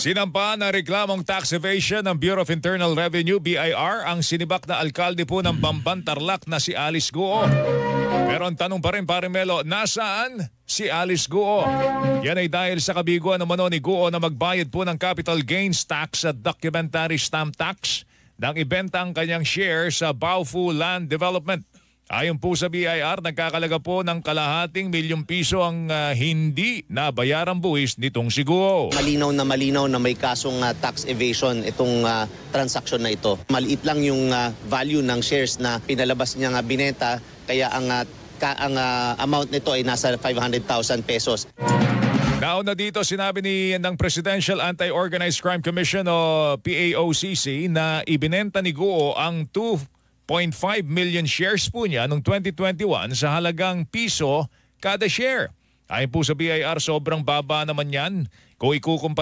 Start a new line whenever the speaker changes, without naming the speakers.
Sinampa ng reklamong tax evasion ng Bureau of Internal Revenue, BIR, ang sinibak na alkalde po ng Bamban, Tarlac na si Alice Guo. Pero ang tanong pa rin, Pare Melo, nasaan si Alice Guo? Yan ay dahil sa kabiguan naman ni Guo na magbayad po ng capital gains tax at documentary stamp tax nang ibenta ang kanyang share sa Baofu Land Development. Ayon po sa BIR, nagkakalaga po ng ₱250,000 ang hindi nabayarang buwis nitong si Guo.
Malinaw na may kasong tax evasion itong transaction na ito. Maliit lang yung value ng shares na pinalabas niya binenta, kaya ang amount nito ay nasa 500,000 pesos.
Nauna dito, sinabi ng Presidential Anti-Organized Crime Commission o PAOCC na ibinenta ni Guo ang 2.5 million shares po niya noong 2021 sa halagang piso kada share. Ayon po sa BIR, sobrang baba naman yan kung ikukumpara